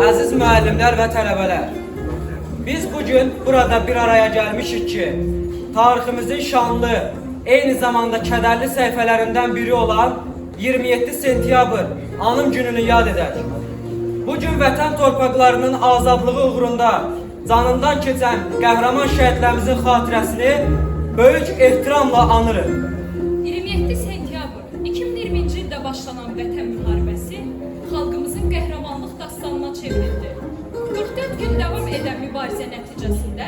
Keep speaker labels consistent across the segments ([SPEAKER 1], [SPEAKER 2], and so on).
[SPEAKER 1] Aziz müəllimlər və tələbələr, biz bugün burada bir araya gəlmişik ki, tariximizin şanlı, eyni zamanda kədərli səhifələrindən biri olan 27 sentyabr anım gününü yad edək. Bugün vətən torpaqlarının azadlığı uğrunda canından keçən qəhrəman şəhidlərimizin xatirəsini böyük ehtiramla anırıq.
[SPEAKER 2] 27 sentyabr 2020-ci ildə başlanan vətən müharibəsi xalqımızın qəhrəmanlıq dastanına çevrildi. 44 gün davam edən mübarizə nəticəsində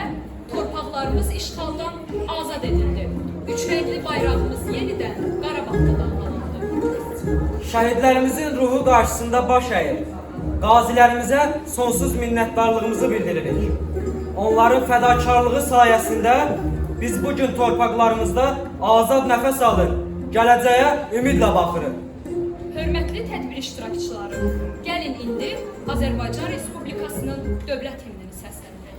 [SPEAKER 2] torpaqlarımız işğaldan azad edildi. Üç rəngli bayrağımız yenidən Qarabağda dalgalandı.
[SPEAKER 1] Şəhidlərimizin ruhu qarşısında baş əyir. Qazilərimizə sonsuz minnətdarlığımızı bildiririk. Onların fədakarlığı sayəsində biz bugün torpaqlarımızda azad nəfəs alır, gələcəyə ümidlə baxırıq.
[SPEAKER 2] Hörmətli tədbir iştirakçıları, gəlin indi Azərbaycan Respublikasının dövlət himnini səsləndirək.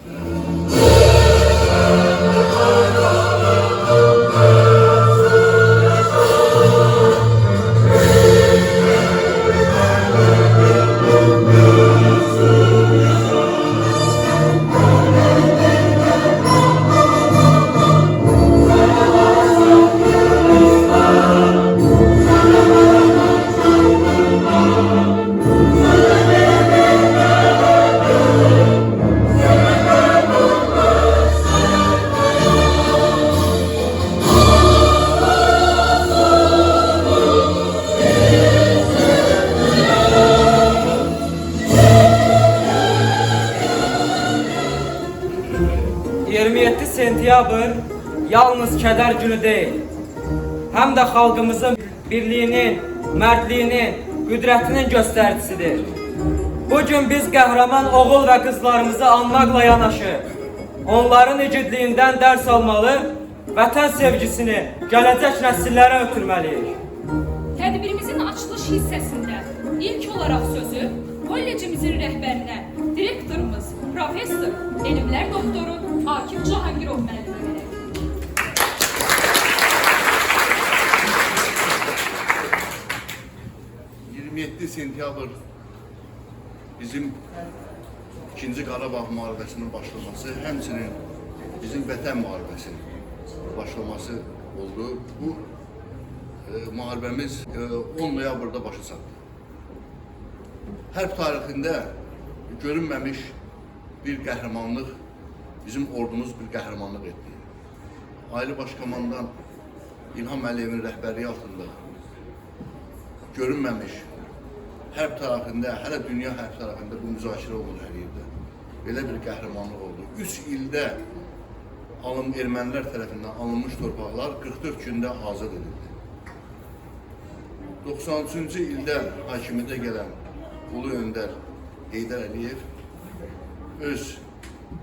[SPEAKER 1] Sentyabr yalnız kədər günü deyil, həm də xalqımızın birliyinin, mərdliyinin, qüdrətinin göstəricisidir. Bugün biz qəhrəman oğul və qızlarımızı anmaqla yanaşı, onların igidliyindən dərs almalı, vətən sevgisini gələcək nəsillərə ötürməliyik.
[SPEAKER 2] Tədbirimizin açılış hissəsində ilk olaraq sözü kollecimizin rəhbərinə, direktorumuz, professor, elmlər doktoru Akif Cahangirov müəllimə verək.
[SPEAKER 3] Sentyabr bizim 2-ci Qarabağ müharibəsinin başlaması, həmçinin bizim vətən müharibəsinin başlaması oldu. Bu müharibəmiz 10 noyabrda başa çatdı. Hərb tarixində görünməmiş bir qəhrəmanlıq, bizim ordumuz bir qəhrəmanlıq etdi. Ali Başkomandan İlham Əliyevin rəhbərliyi altında görünməmiş hərb tarixində, hələ dünya hərb tarixində bu müzakirə olunur hər yerdə. Belə bir qəhrəmanlıq oldu. 3 ildə ermənilər tərəfindən alınmış torpaqlar 44 gündə azad edildi. 93-cü ildə hakimiyyətə gələn Ulu Öndər Heydər Əliyev öz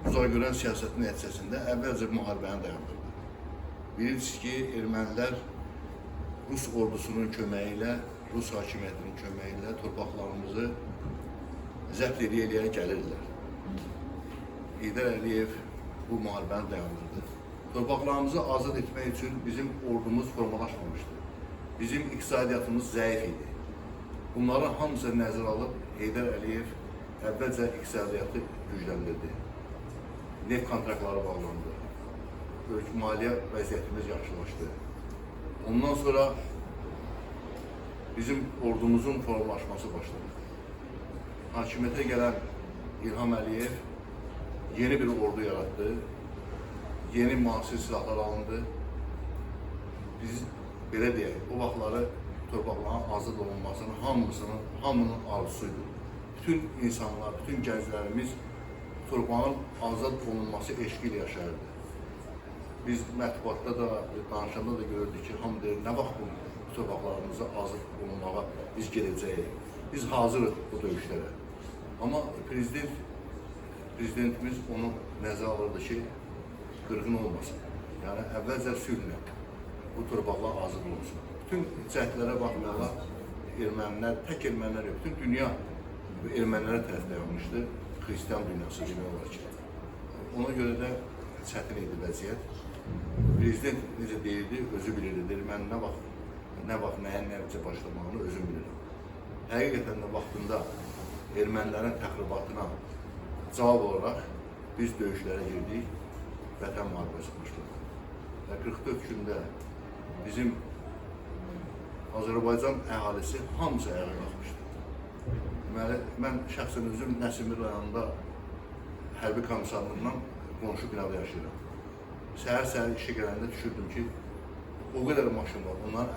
[SPEAKER 3] uzaqgörən siyasəti nəticəsində əvvəlcə müharibəni dayandırdı. Bilirsiniz ki, ermənilər Rus ordusunun köməyi ilə, Rus hakimiyyətinin köməyi ilə torpaqlarımızı zəbt eləyə gəlirlər. Heydər Əliyev bu müharibəni dayandırdı. Torpaqlarımızı azad etmək üçün bizim ordumuz formalaşmamışdı. Bizim iqtisadiyyatımız zəif idi. Bunların hamısını nəzərə alıb Heydər Əliyev əvvəlcə iqtisadiyyatı gücləndirdi. Neft kontraktları bağlandı. Maliyyə vəziyyətimiz yaxşılaşdı. Ondan sonra bizim ordumuzun formalaşması başladı. Hakimiyyətə gələn İlham Əliyev yeni bir ordu yarattı. Yeni müasir silahlar alındı. Biz belə deyək, o vaxtları torpaqların azad olunmasının hamının arzusuydu. Bütün insanlar, bütün gənclərimiz torpağın azad olunması eşqi ilə yaşayırdı. Biz mətbuatda da, danışanda da görürdük ki, hamı deyir, nə vaxt bu torpaqlarımızı azad olunmağa biz gedəcəyik. Biz hazırıq bu döyüşlərə. Amma prezidentimiz onu nəzərə alırdı ki, qırğın olmasın. Yəni əvvəlcə sülhlə bu torpaqlar azad olsun. Bütün cəhdlərə baxmayaraq ermənilər, tək ermənilər yox, bütün dünya ermənilərə tərəf dayanmışdı, xristian dünyası demək olar ki. Ona görə də çətin idi vəziyyət. Prezident necə deyildi, özü bilirdi. Mən nə vaxt nəyin necə başlamağını özüm bilirəm. Həqiqətən də vaxtında ermənilərin təxribatına cavab olaraq biz döyüşlərə girdik, Vətən müharibəsi başladı. Və 44 gündə bizim Azərbaycan əhalisi hamısı ayağa qalxmışdı. Deməli, mən şəxsən özüm Nəsimir rayonunda hərbi komissarlığından qonşu binada yaşayıram. Səhər işə gələndə düşürdüm ki, o qədər maşın var, onların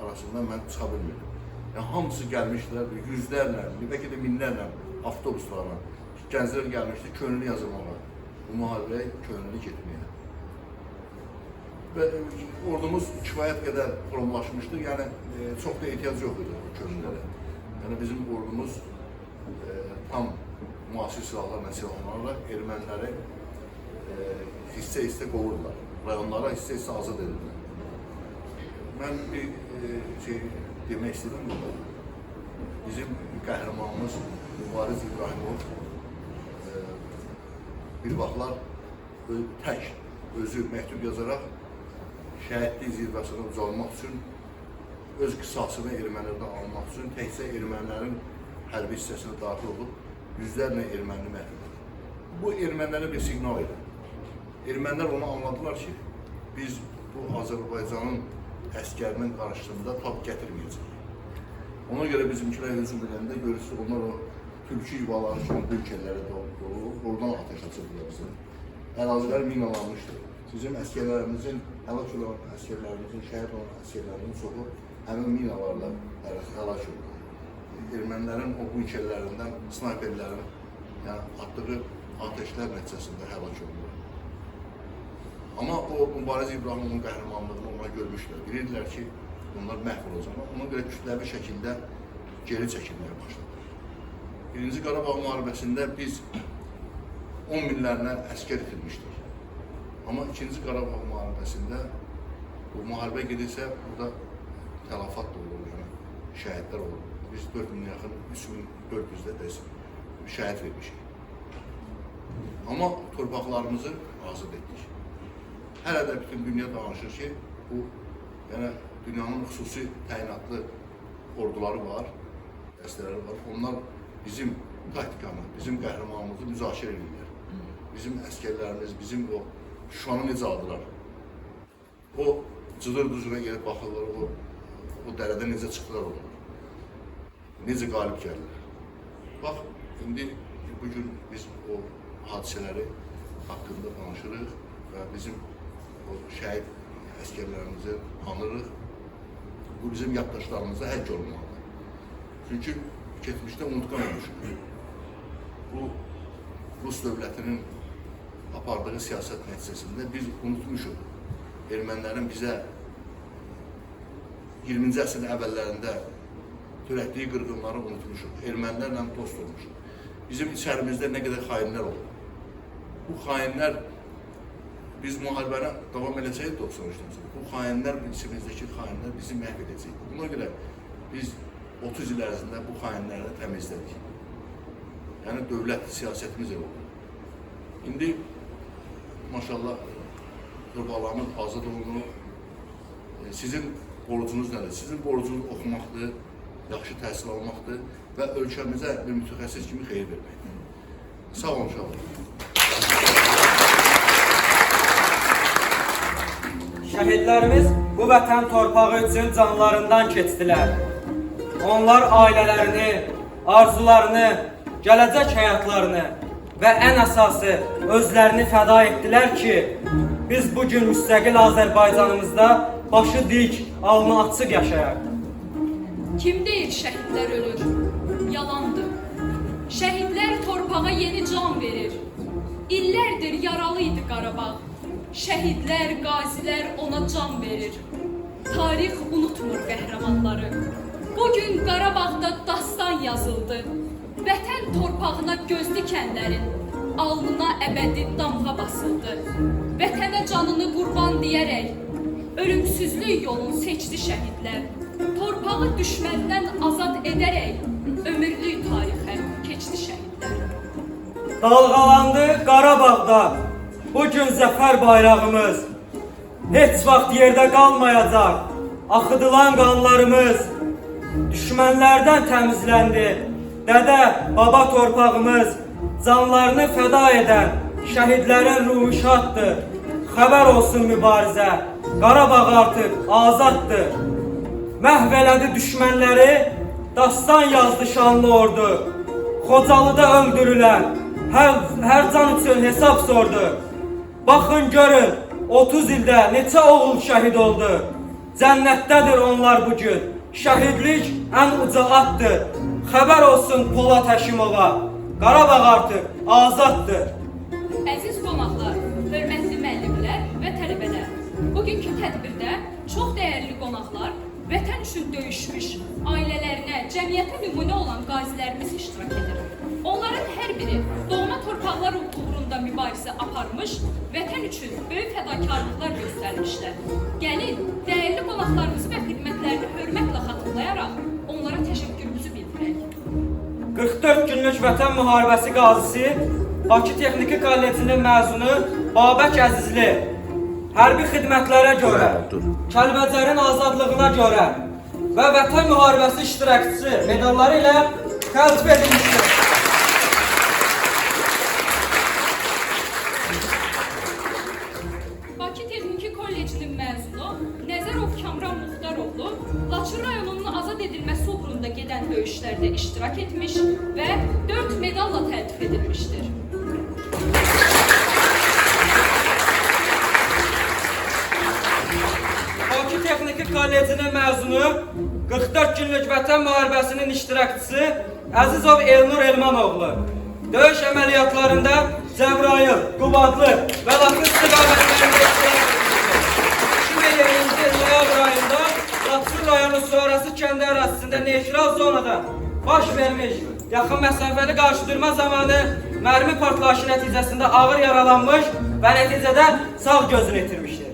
[SPEAKER 3] arasından mən çıxa bilmirdim. Yəni, hamısı gəlmişdilər, yüzlərlə, bəlkə də minlərlə avtobuslarla. Gənclər gəlmişdi, könüllü yazılmağa, bu müharibəyə könüllü getməyə. Və ordumuz kifayət qədər formalaşmışdı, yəni çox da ehtiyac yox idi bu könüllülərə. Yəni, bizim ordumuz tam müasir silahlarla silahlanaraq erməniləri hissə-hissə qovurdular, rayonlara hissə-hissə azad edildiler. Mən bir şey demək istedim burada. Bizim qəhrəmanımız Mübariz İbrahimov bir vaxtlar tək özü məktub yazaraq şəhidlik zirvəsinə ucalmaq üçün, öz qisasını ermənilərdən almaq üçün təkcə ermənilərin hərbi hissəsinə daxil olub, yüzlərlə erməni məhv edildi. Bu ermənilərə bir siqnal idi. Ermənilər onu anladılar ki, biz bu Azərbaycanın əskərinin qarşısında tab gətirməyəcək. Ona görə bizimkilər hücum edəndə görürsünüz, onlar o türkü yuvaları kimi bölgələri dolub, oradan ateş açırdılar bizə. Ərazilər minalanmışdır. Bizim əskərlərimizin, həlak olan əskərlərimizin, şəhid olan əskərlərimizin çoxu həmin minalarla həlak oldu. Ermənilərin o bunkerlərindən snayperlərin atdığı ateşlər nəticəsində həlak oldu. Amma o Mübariz İbrahimovun qəhrəmanlığını onlar görmüşlər. Bilirdilər ki, onlar məhv olacaqlar. Ona görə kütləvi şəkildə geri çəkilməyə başladı. Birinci Qarabağ müharibəsində biz 10 minlərlə əskər itirmişdik. Amma ikinci Qarabağ müharibəsində bu müharibə gedirsə, burada tələfat da olur, yəni şəhidlər olur. Biz 4000 yaxın, 3400-də şəhid vermişik. Amma torpaqlarımızı azad etdik. Hələ də bütün dünya danışır ki, bu dünyanın xüsusi təyinatlı orduları var, dəstələri var. Onlar bizim taktikamı, bizim qəhrəmanımızı müzakirə edirlər. Bizim əskərlərimiz, bizim o Şuşanı necə aldılar? O cıdır-düzünə gelib baxırlar, o dərədə necə çıxdılar onlar? Necə qalib gəlirlər? Bax, indi bugün biz o hadisələri haqqında danışırıq və bizim o şəhid əskərlərimizi anırıq. Bu bizim yaddaşlarımızda həkk olmalıdır. Çünki keçmişdə unutqan olmuşuq. Bu Rus dövlətinin apardığı siyasət nəticəsində biz unutmuşuq. Ermənilərin bizə 20-ci əsrin əvvəllərində törətdiyi qırğınları unutmuşuq. Ermənilərlə dost olmuşuq. Bizim içərimizdə nə qədər xainlər oldu. Bu xainlər biz müharibəni davam edəcəyik 93-dən sonra. Bu xainlər, içimizdəki xainlər bizi məhv edəcək. Buna görə biz 30 il ərzində bu xainləri təmizlədik. Yəni dövlət siyasətimiz elə oldu. İndi maşallah torpaqlarımız azad olunur. Sizin borcunuz nədir? Sizin borcunuz oxumaqdır, yaxşı təhsil almaqdır və ölkəmizə bir mütəxəssis kimi xeyir verməkdir. Sağ olun, inşallah.
[SPEAKER 1] Şəhidlərimiz bu vətən torpağı üçün canlarından keçdilər. Onlar ailələrini, arzularını, gələcək həyatlarını və ən əsası özlərini fəda etdilər ki, biz bugün müstəqil Azərbaycanımızda başı dik, alnı açıq yaşayaq.
[SPEAKER 2] Kim deyir şəhidlər ölür? Yalandır. Şəhidlər torpağa yeni can verir. İllərdir yaralı idi Qarabağ. Şəhidlər, qazilər ona can verir. Tarix unutmur qəhrəmanları. Bugün Qarabağda dastan yazıldı. Vətən torpağına göz dikənlərin alnına əbədi damğa basıldı. Vətənə canını qurban deyərək, ölümsüzlük yolunu seçdi şəhidlər. Torpağı düşməndən azad edərək, ömürlük tarixə keçdi şəhidlər.
[SPEAKER 1] Dalğalandı Qarabağda bugün zəfər bayrağımız. Heç vaxt yerdə qalmayacaq axıdılan qanlarımız. Düşmənlərdən təmizləndi dədə, baba torpağımız. Canlarını fəda edən şəhidlərin ruhu şaddır. Xəbər olsun mübarizə, Qarabağ artıq azaddır. Məhv elədi düşmənləri, dastan yazdı şanlı ordu. Xocalıda öldürülən hər can üçün hesab sordu. Baxın görün, 30 ildə neçə oğul şəhid oldu. Cənnətdədir onlar bugün, şəhidlik ən uca addır. Xəbər olsun Polad Həşimova, Qarabağ artıq azaddır.
[SPEAKER 2] Əziz qonaqlar, hörmətli müəllimlər və tələbələr, bugünkü tədbirdə çox dəyərli qonaqlar, vətən üçün döyüşmüş, ailələrinə, cəmiyyətə nümunə olan qazilərimiz iştirak edir. Onların hər biri doğma torpaqlar uğrunda mübarizə aparmış, vətən üçün böyük fədakarlıqlar göstərmişlər. Gəlin, dəyərli qonaqlarımızı və xidmətlərini hörmətlə xatırlayaraq onlara təşəkkürümüzü bildirək.
[SPEAKER 1] 44 günlük vətən müharibəsi qazisi, Bakı Texniki Kollecinin məzunu Babək Əzizli, hərbi xidmətlərə görə, Kəlbəcərin azadlığına görə və vətən müharibəsi iştirakçısı medalları ilə təltif edilmişdir.
[SPEAKER 2] Bakı Texniki Kollecinin məzunu Nəzərov Kamran Muxtaroğlu Laçın rayonunun azad edilməsi uğrunda gedən döyüşlərdə iştirak etmiş və 4 medalla təltif edilmişdir.
[SPEAKER 1] Bakı Texniki Kollecinin məzunu 44 günlük vətən müharibəsinin iştirakçısı Əzizov Elnur Elmanoğlu döyüş əməliyyatlarında Cəbrayıl, Qubadlı və Laçın istiqamətlərində iştirak etmişdir. 2020-ci il noyabr ayında Laçın rayonu sonrası kəndi ərazisində neytral zonada baş vermiş yaxın məsafəli qarşıdurma zamanı mərmi partlayışı nəticəsində ağır yaralanmış və nəticədə sağ gözünü itirmişdir.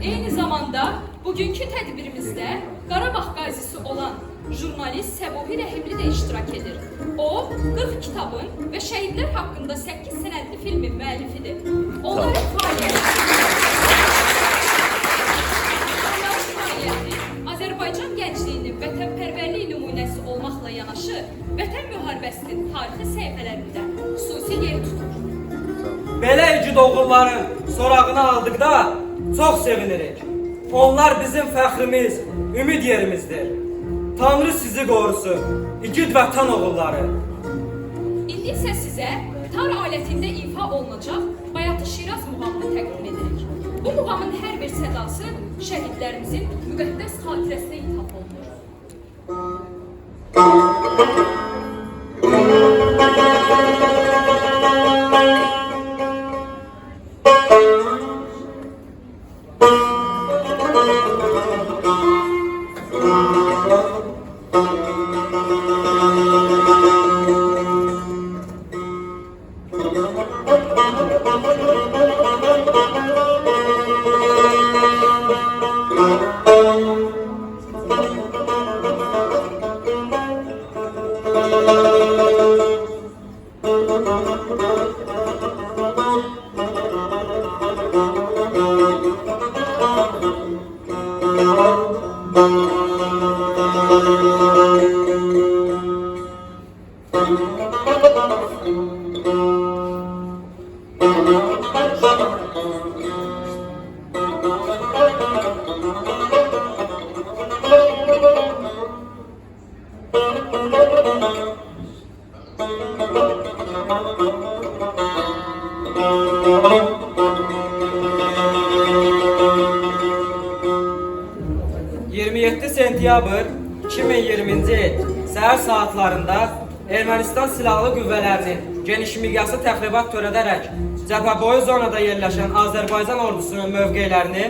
[SPEAKER 2] Eyni zamanda bugünkü tədbirimizdə Qarabağ qazisi olan jurnalist Səbuhi Rəhimli də iştirak edir. O, 40 kitabın və şəhidlər haqqında 8 sənədli filmin müəllifidir. Onların fəaliyyəti Azərbaycan gəncliyinin vətənpərvərlik nümunəsi olmaqla yanaşı, vətən müharibəsinin tarixi səhifələrində xüsusi yer tutur.
[SPEAKER 1] Belə igid oğulların sorağını aldıqda çox sevinirik. Onlar bizim fəxrimiz, ümid yerimizdir. Tanrı sizi qorusun, igid vətən oğulları.
[SPEAKER 2] İndi isə sizə tar alətində ifa olunacaq Bayatı Şiraz muğamını təqdim edirik. Bu muğamın hər bir sədası şəhidlərimizin müqəddəs xatirəsinə ithaf olunur. Sentyabr 2020-ci il səhər saatlarında Ermənistan Silahlı Qüvvələrinin geniş miqyaslı təxribat törədərək cəbhəboyu zonada yerləşən Azərbaycan ordusunun mövqelərini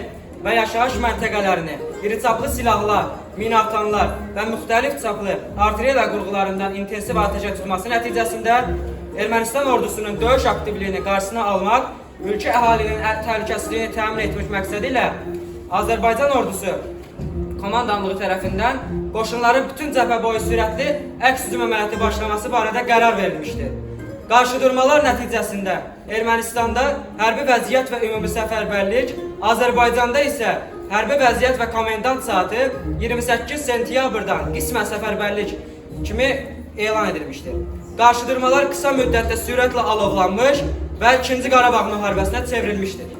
[SPEAKER 2] və yaşayış məntəqələrini iri çaplı silahlar, minatanlar və müxtəlif çaplı artilleriya qurğularından intensiv atəşə tutması nəticəsində
[SPEAKER 1] Ermənistan ordusunun döyüş aktivliyini qarşısına almaq, mülki əhalinin təhlükəsizliyini təmin etmək məqsədi ilə Azərbaycan ordusu komandanlığı tərəfindən qoşunların bütün cəbhə boyu sürətli əks hücum əməliyyatı başlaması barədə qərar verilmişdir. Qarşıdurmalar nəticəsində Ermənistanda hərbi vəziyyət və ümumi səfərbərlik, Azərbaycanda isə hərbi vəziyyət və komendant saatı 28 sentyabrdan qismən səfərbərlik kimi elan edilmişdir. Qarşıdurmalar qısa müddətdə sürətlə alovlanmış və 2-ci Qarabağ müharibəsinə çevrilmişdir.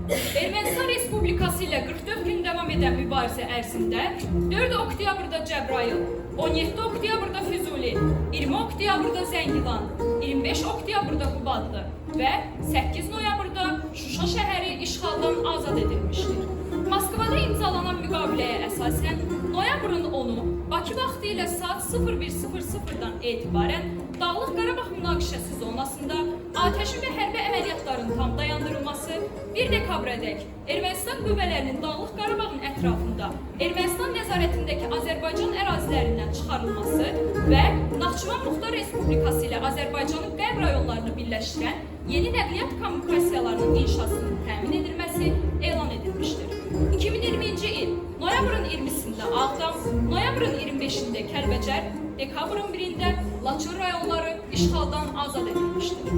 [SPEAKER 2] Ermənistan Respublikası ilə 44 gün davam edən mübarizə ərzində 4 oktyabrda Cəbrayıl, 17 oktyabrda Füzuli, 20 oktyabrda Zəngilan, 25 oktyabrda Qubadlı və 8 noyabrda Şuşa şəhəri işğaldan azad edilmişdir. Moskvada imzalanan müqaviləyə əsasən noyabrın 10-u Bakı vaxtı ilə saat 01:00-dan etibarən Dağlıq Qarabağ münaqişəsi zonasında atəşi və hərbi əməliyyatların tam dayandırılması, 1 dekabradək Ermənistan qüvvələrinin Dağlıq Qarabağın ətrafında Ermənistan nəzarətindəki Azərbaycan ərazilərindən çıxarılması və Naxçıvan Muxtar Respublikası ilə Azərbaycanın qərb rayonlarını birləşdirən yeni nəqliyyat kommunikasiyalarının inşasının təmin edilməsi elan edilmişdir. 2020-ci il noyabrın 20-sində Ağdam, noyabrın 25-də Kəlbəcər, dekabrın 1-də Laçın rayonları işğaldan azad edilmişdir.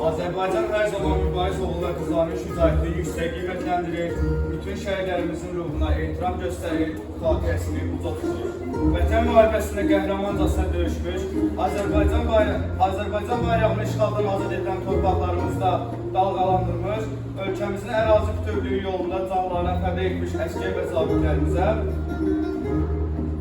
[SPEAKER 4] Azərbaycan hər zaman mübariz oğullar qızlarının şücaətini yüksək qiymətləndirir, bütün şəhidlərimizin ruhuna ehtiram göstərir, xatirəsini uca tutur. Vətən müharibəsində qəhrəmancasına döyüşmüş, Azərbaycan bayrağını işğaldan azad edilən torpaqlarımızda dalğalandırmış, ölkəmizin ərazi bütövlüyü yolunda canlarına fəda etmiş əskər və zabitlərimizə,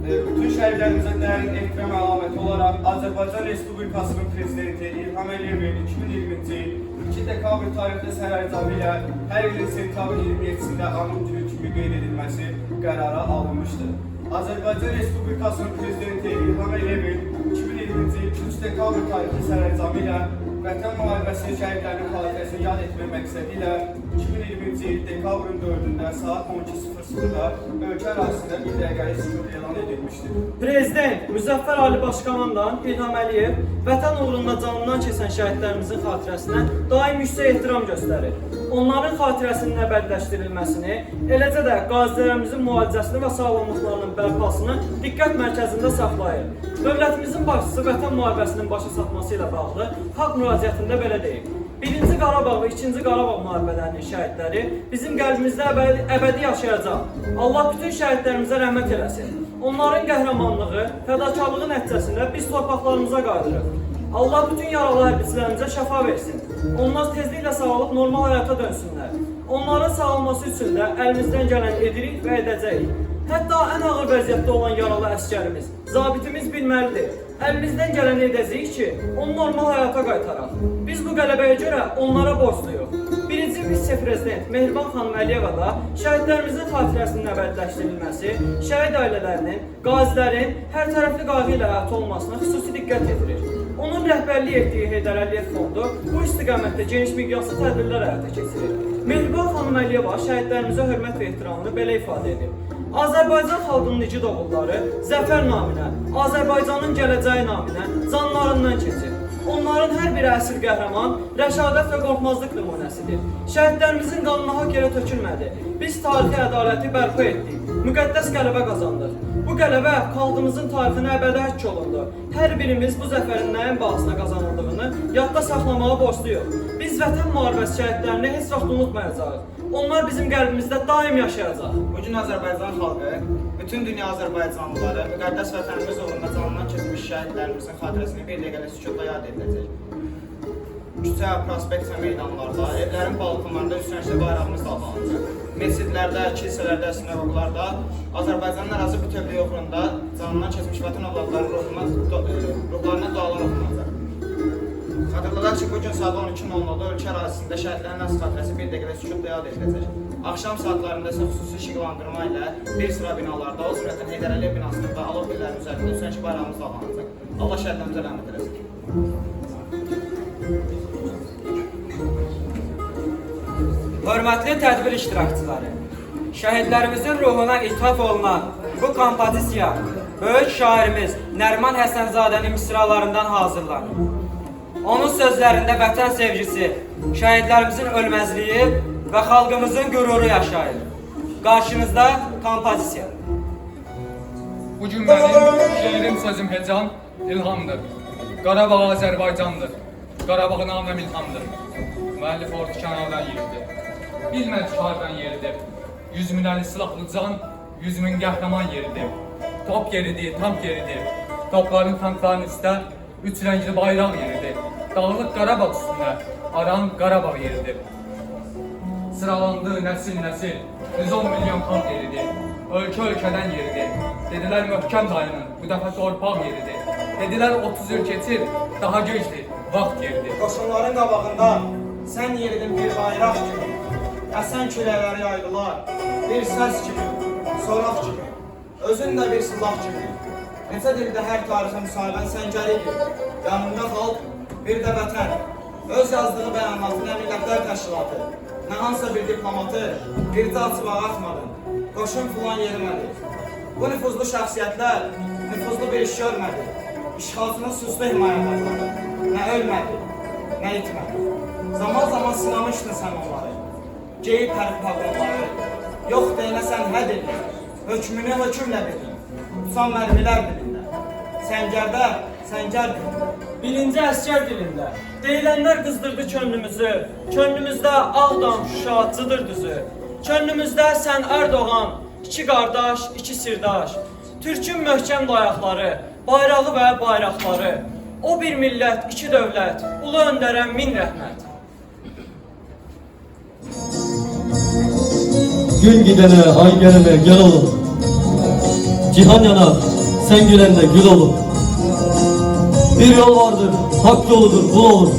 [SPEAKER 4] bütün şəhidlərimizə dərin ehtiram əlaməti olaraq Azərbaycan Respublikasının Prezidenti İlham Əliyevin 2020-ci il 2 dekabr tarixli sərəncamı ilə hər ilin sentyabr 27-sində anım günü kimi qeyd edilməsi qərara alınmışdır. Azərbaycan Respublikasının Prezidenti İlham Əliyevin 2020-ci il 3 dekabr tarixli sərəncamı ilə Vətən müharibəsi şəhidlərinin xatirəsini yad etmək məqsədi ilə 2020-ci il dekabrın 4-də saat 12:00-da ölkə ərazisində bir dəqiqəlik sükut elan edilmişdir.
[SPEAKER 5] Prezident Müzəffər Ali Başkomandan İlham Əliyev vətən uğrunda canından keçən şəhidlərimizin xatirəsinə daim yüksək ehtiram göstərir. Onların xatirəsinin əbədiləşdirilməsini, eləcə də qazilərimizin müalicəsini və sağlamlıqlarının bərpasını diqqət mərkəzində saxlayır. Dövlətimizin başçısı vətən müharibəsinin başa çatması ilə bağlı xalq müraciətində belə deyib. 1-ci Qarabağ və 2-ci Qarabağ müharibələrinin şəhidləri bizim qəlbimizdə əbədi yaşayacaq. Allah bütün şəhidlərimizə rəhmət eləsin. Onların qəhrəmanlığı, fədakarlığı nəticəsində biz torpaqlarımıza qayıdırıq. Allah bütün yaralı hərbiçilərimizə şəfa versin. Onlar tezliklə sağalıb normal həyata dönsünlər. Onların sağalması üçün də əlimizdən gələn edirik və edəcəyik. Hətta ən ağır vəziyyətdə olan yaralı əskərimiz, zabitimiz bilməlidir. Əlimizdən gələni edəcəyik ki, onu normal həyata qaytaraq. Biz bu qələbəyə görə onlara borcluyuq. Birinci vitse-prezident Mehriban xanım Əliyeva da şəhidlərimizin xatirəsinin əbədiləşdirilməsi, şəhid ailələrinin, qazilərin hər tərəfli qayğı ilə əhatə olmasına xüsusi diqqət yetirir. Onun rəhbərlik etdiyi Heydər Əliyev fondu bu istiqamətdə geniş miqyaslı tədbirlər həyata keçirir. Mehriban xanım Əliyeva şəhidlərimizə hörmət və ehtiramını belə ifadə edir. Azərbaycan xalqının igid oğulları zəfər naminə, Azərbaycanın gələcəyi naminə canlarından keçir. Onların hər biri əsl qəhrəman, rəşadət və qorxmazlıq nümunəsidir. Şəhidlərimizin qanına haqq yerə tökülmədi. Biz tarixi ədaləti bərpa etdik, müqəddəs qələbə qazandıq. Bu qələbə xalqımızın tarixinə əbədi həkk olundu. Hər birimiz bu zəfərin nəyin bahasına qazanıldığını yadda saxlamağa borcluyuq. Biz vətən müharibəsi şəhidlərini heç vaxt unutmayacağıq. Onlar bizim qəlbimizdə daim yaşayacaq.
[SPEAKER 6] Bugün Azərbaycan xalqı, bütün dünya Azərbaycanlıları müqəddəs vətənimiz uğrunda canından keçmiş şəhidlərimizin xatirəsini bir dəqiqəlik sükutla yad ediləcək. Küçə, prospeksiya meydanlarda, evlərin balkonlarında üstünləşli bayrağımız dalğalanacaq. Mesidlərdə, kilsələrdə, sinagoglarda Azərbaycanın ərazi bütövlüyü uğrunda canından keçmiş vətən övladlarının ruhlarına dualar oxunacaq. Xatırladaq ki, bugün saat 12:00-da ölkə ərazisində şəhidlərin əsl xatirəsi bir dəqiqəlik sükutla yad ediləcək. Axşam saatlarında isə xüsusi işıqlandırma ilə bir sıra binalarda, o cümlədən Heydər Əliyev binasının və alov güllərinin üzərində üstünləşli bayrağımız dalğalanacaq. Allah şəhidlərimizə rəhmət eləsin.
[SPEAKER 1] Hörmətli tədbir iştirakçıları, şəhidlərimizin ruhuna ithaf olunan bu kompozisiya böyük şairimiz Nəriman Həsənzadənin misralarından hazırlanır. Onun sözlərində vətən sevgisi, şəhidlərimizin ölməzliyi və xalqımızın qüruru yaşayır. Qarşınızda kompozisiya.
[SPEAKER 7] Bugün benim şehrim, sözüm hecan, ilhamdır. Qarabağ Azərbaycandır. Qarabağ namım ilhamdır. Müəllif ordu kənardan yeridir. Bilməz hardan yeridir. 100 minəli silahlı can, 100 min qəhrəman yeridir. Top yeridir, tank yeridir. Topların, tankların üstə 3 rəngli bayraq yeridir. Dağlıq Qarabağ üstündə aran Qarabağ yeridir. Sıralandı nəsil, 110 milyon tank yeridir. Ölkə ölkədən yeridir. Dedilər möhkəm dayanın, bu dəfə torpaq yeridir. Dedilər 30 il keçir, daha gecdir, vaxt yeridir.
[SPEAKER 6] Qoşunların qabağında sən yeridin bir bayraq kimi. Əsən küləkləri yaydılar, bir səs kimi, soraq kimi. Özün də bir silah kimi. Neçə dildə hər tarixə müsahibən səngəridir. Yanında xalq, bir də vətən. Öz yazdığı bəyanatı nə millətlər təşkilatı, nə hansısa bir diplomatı birdə açıb ağatmadın. Qoşun filan yerimədi. Bu nüfuzlu şəxsiyyətlər nüfuzlu bir iş görmədi. İşğalçının süslü himayədarları nə ölmədi, nə itmədi. Zaman zaman sınamışdın sən onları. Geyib tərif paqonları. Yox deyinəsən hə dedin. Hökmünü hökümlə dedin. Uçan mərmilər dilində. Səngərdə səngər dilində.
[SPEAKER 5] Birinci əskər dilində. Deyilənlər qızdırdı könlümüzü. Könlümüzdə Ağdam, Şuşa, Cıdır düzü. Könlümüzdə sən Erdoğan, iki qardaş, iki sirdaş. Türkün möhkəm dayaqları, bayrağı və bayraqları. O bir millət, iki dövlət, ulu öndərən min rəhmət.
[SPEAKER 8] Gün gidene, ay gelene gel oğlum. Cihan yanar, sen gülenle gül oğlum. Bir yol vardır, hak yoludur, bul oğlum.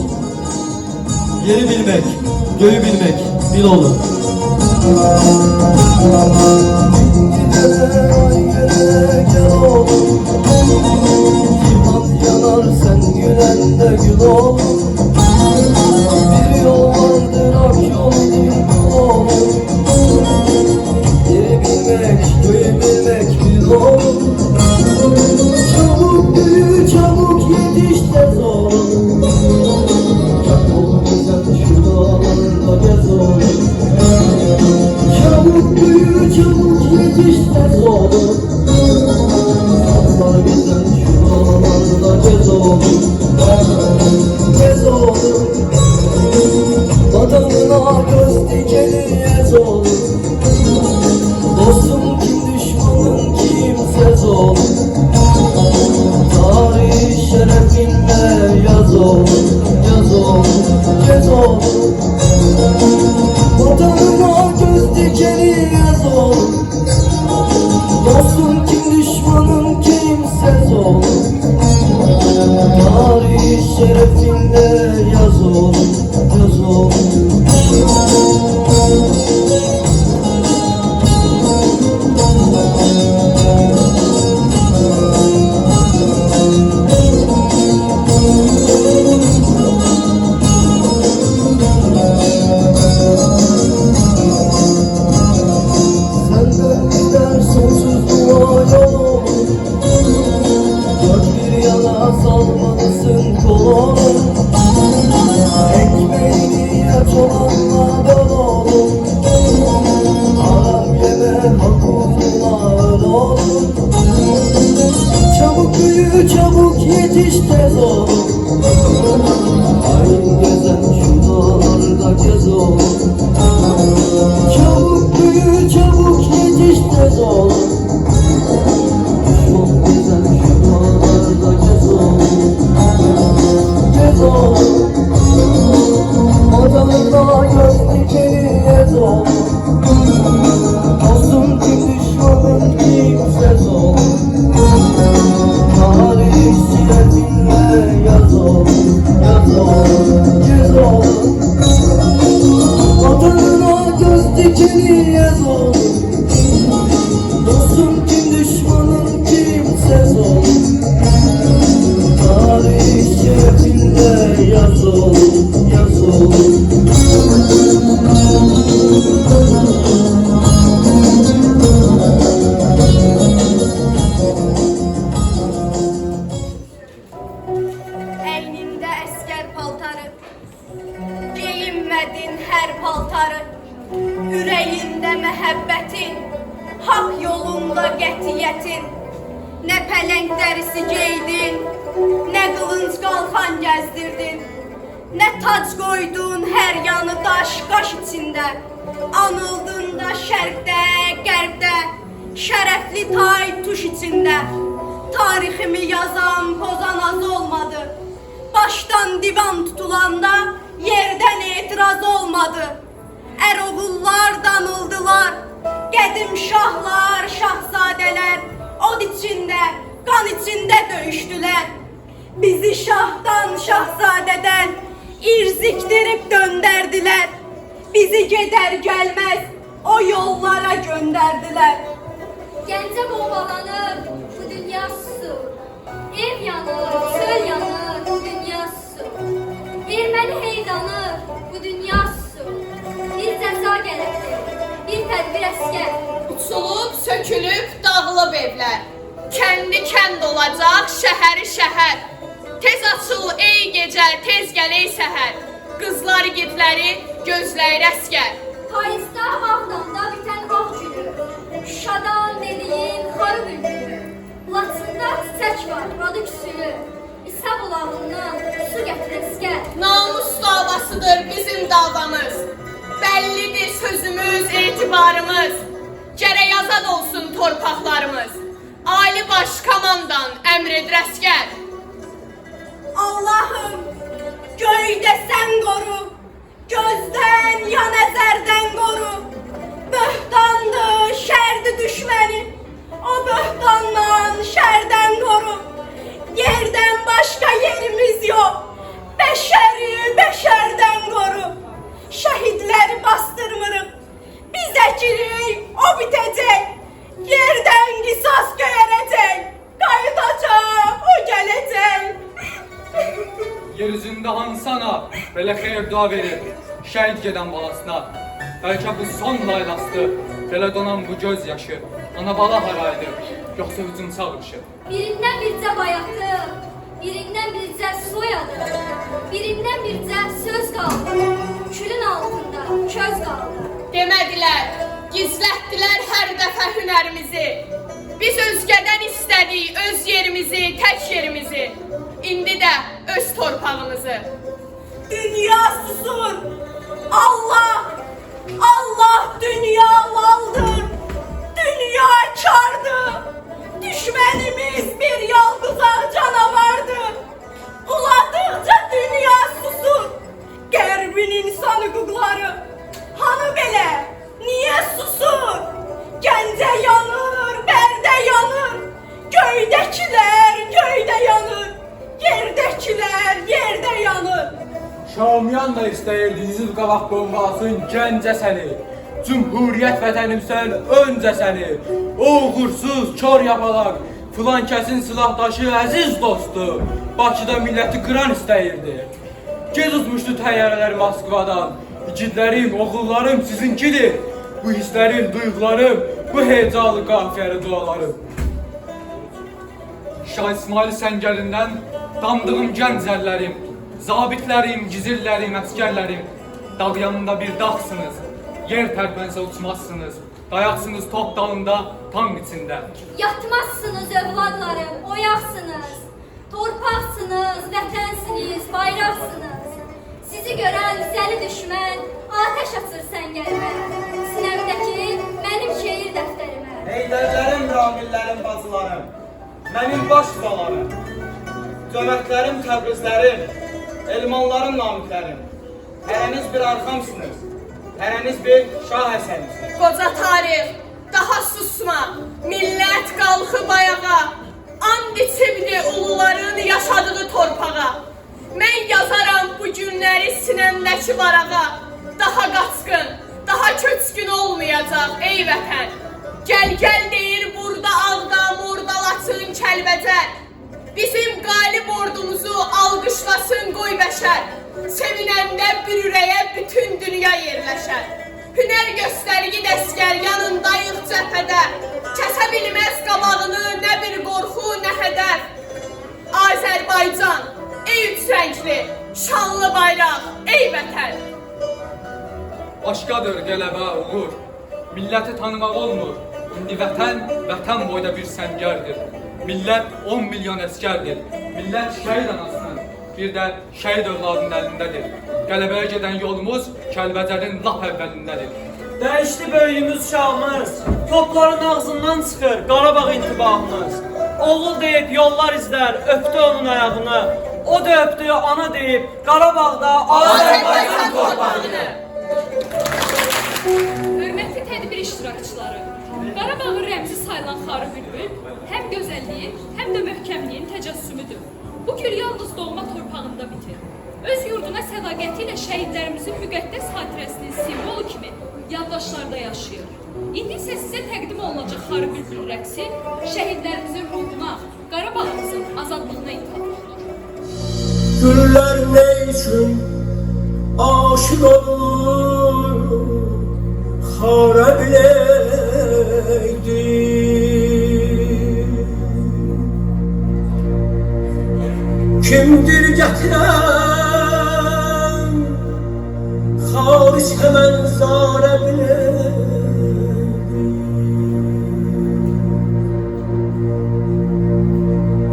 [SPEAKER 8] Yeri bilmek, göğü bilmek, bil oğlum.
[SPEAKER 9] Gel oğlum, cihan yanar sen gülen de gül oğlum. Bir yol vardır ak yoludur oğlum. Yeri bilmek, göğü bilmek bil oğlum. Çabuk büyü, çabuk yetiş tez oğlum. Çabuk güzel şu dağlarda gez oğlum. Çabuk büyü, çabuk yetiş tez oğlum. Atlar güzel şu dağlarda gez oğlum. Gez oğlum. Vatanına göz dikeni yez oğlum. Dostum kim, düşmanım kimsez oğlum. Tarih şerefinle yaz oğlum. Yaz oğlum, gez oğlum. Vatanına göz dikeni yaz oğlum. Dostum kim, düşmanım kimsez oğlum. Tarih şerefinle yaz oğlum. Yaz oğlum. Senden gider sonsuz dua yolum. Dört bir yana salmalısın kolum. Ekmeğini aç olanla dön oğlum. Haram yeme hak uğruna öl oğlum. Çabuk büyü, çabuk yetiş tez oğlum. Hain gezen şu dağlarda gez oğlum. Çabuk büyü, çabuk yetiş tez oğlum. Düşman gezen şu dağlarda gez oğlum. Gez oğlum. Vatanına göz dikeni yez oğlum. Dostum kim, düşmanım kimsez oğlum. Tarih siletinle yaz oğlum. Yaz oğlum, gez oğlum. Vatanına göz dikeni yaz oğlum. Dostum kim, düşmanım kimsez oğlum. Tarih şerefinle yaz oğlum. Yaz oğlum.
[SPEAKER 10] Əynində əskər məhəbbətin, haqq yolunda qətiyyətin. Nə pələng dərisi geydin, nə qılınc qalxan gəzdirdin. Nə tac qoydun hər yanı daş qaş içində. Anıldın da şərqdə, qərbdə, şərəfli tay tuş içində. Tariximi yazan, pozan az olmadı. Başdan divan tutulanda yerdən etiraz olmadı. Əroğullar danıldılar, qədim şahlar, şahzadələr od içində, qan içində döyüşdülər. Bizi şahdan, şahzadədən irzikdirib döndərdilər. Bizi gedər gəlməz o yollara göndərdilər.
[SPEAKER 11] Gəncə boğalanır, bu dünya susur. Ev yanır, çöl yanır, bu dünya susur. Erməni heydanır, bu dünya susur. Bir cəza gələkdir, bir tədbir əskər.
[SPEAKER 12] Uçulub, sökülüb, dağılıb evlər. Kəndi kənd olacaq, şəhəri şəhər. Tez açıl ey gecə, tez gəl ey səhər. Qızlar igidləri gözləyir əskər.
[SPEAKER 11] Payızda Ağdamda bitən ağ gülü, Şuşadan dediyin xarı bülbülü. Laçında çiçək var, adı küsülü. İsa bulağından su gətir əskər.
[SPEAKER 12] Namus davasıdır bizim davamız. Bəllidir sözümüz, etibarımız. Gərək azad olsun torpaqlarımız. Ali baş komandan əmr edir əskər.
[SPEAKER 10] Allahım, göydə sən qoru, gözdən ya nəzərdən qoru. Böhtandır, şərdi düşməni, o böhtandan, şərdən qoru. Yerdən başqa yerimiz yox, bəşəri bəşərdən qoru. Şəhidləri bastırmırıq, biz əkirik, o bitəcək. Yerdən qisas göyərəcək, qayıdacaq, o gələcək.
[SPEAKER 7] Yer üzündə hansı ana belə xeyir dua verir şəhid gedən balasına. Bəlkə bu son laylasıdır, belə donan bu göz yaşı. Ana bala haraydır, yoxsa hücum çağırışı.
[SPEAKER 11] Birindən bircə bayatı, birindən bircə soyadı, birindən bircə söz qaldı. Külün altında köz qaldı.
[SPEAKER 12] Demədilər, gizlətdilər hər dəfə hünərimizi. Biz özgədən istədik öz yerimizi, tək yerimizi. İndi də öz torpağımızı.
[SPEAKER 10] Dünya susur, Allah, Allah dünya maldır, dünya kardır. Düşmənimiz bir yalqızaq canavardır. Uladıqca dünya susur, qərbin insan hüquqları. Hanı belə, niyə susur? Gəncə yanır, Bərdə yanır, göydəkilər göydə yanır, yerdəkilər yerdə yanır.
[SPEAKER 13] Şamiyan da istəyirdi yüzüb qabaq bombasın Gəncə səni. Cumhuriyyət vətənimsən öncə səni. O uğursuz, kör yapalaq, filan kəsin silahdaşı əziz dostu. Bakıda milləti qıran istəyirdi. Gez uzmuşdu təyyarələr Moskvadan. İgidlərim, oğullarım sizinkidir. Bu hisslərim, duyğularım, bu heyecalı qafiyəli dualarım.
[SPEAKER 7] Şah İsmail səngərindən damdığım gənc əllərim, zabitlərim, gizirlərim, əskərlərim. Dağ yanında bir dağsınız, yer tərpənsə uçmazsınız. Dayaqsınız top dalında, tank içində.
[SPEAKER 11] Yatmazsınız övladlarım, oyaqsınız. Torpaqsınız, vətənsiniz, bayraqsınız. Sizi görən zəli düşmən atəş açır səngərimə. Sinəmdəki mənim şeir dəftərimə.
[SPEAKER 6] Heydərlərim, Ramillərim, bacılarım, mənim baş uzalarım. Cömərtlərim, təbrizlərim, elmanlarım, namiklərim. Hərəniz bir arxamsınız, hərəniz bir şah əsərimsiniz.
[SPEAKER 12] Qoca tarix, daha susma, millət qalxıb ayağa. And içibdi uluların yaşadığı torpağa. Mən yazaram bu günləri sinəmdəki varağa. Daha qaçqın, daha köçkün olmayacaq ey vətən. Gəl gəl deyir burada Ağdam, orada Laçın, Kəlbəcər. Bizim qalib ordumuzu alqışlasın qoy bəşər. Sevinəndə bir ürəyə bütün dünya yerləşər. Hünər göstərgi dəskər yanındayıq cəbhədə. Kəsə bilməz qabağını nə bir qorxu, nə hədər. Azərbaycan, ey üç rəngli, şanlı bayraq, ey vətən.
[SPEAKER 7] Başqadır qələbə uğur, Milləti tanımaq olmur. İndi vətən boyda bir səngərdir. Millət 10 milyon əskərdir. Millət şəhid anasının, bir də şəhid övladının əlindədir. Qələbəyə gedən yolumuz Kəlbəcərin lap əvvəlindədir.
[SPEAKER 5] Dəyişdi böyüyümüz uşağımız, topların ağzından çıxır Qarabağ intibahımız. Oğul deyib yollar izlər, öpdü onun ayağını. O da öpdü ana deyib Qarabağda Azərbaycan torpağını.
[SPEAKER 2] Hörmətli tədbir iştirakçıları, Qarabağın rəmzi sayılan Xarı Bülbül həm gözəlliyin, həm də möhkəmliyin təcəssümüdür. Bu gül yalnız doğma torpağında bitir. Öz yurduna sədaqəti ilə şəhidlərimizin müqəddəs xatirəsinin simvolu kimi yaddaşlarda yaşayır. İndi isə sizə təqdim olunacaq Xarı Bülbül rəqsi şəhidlərimizin ruhuna, Qarabağımızın azadlığına ithaf olunur.
[SPEAKER 9] Güller ne için aşık olur, Xarə biləydi. Kimdir gətirən xaric hemen zare biləydi.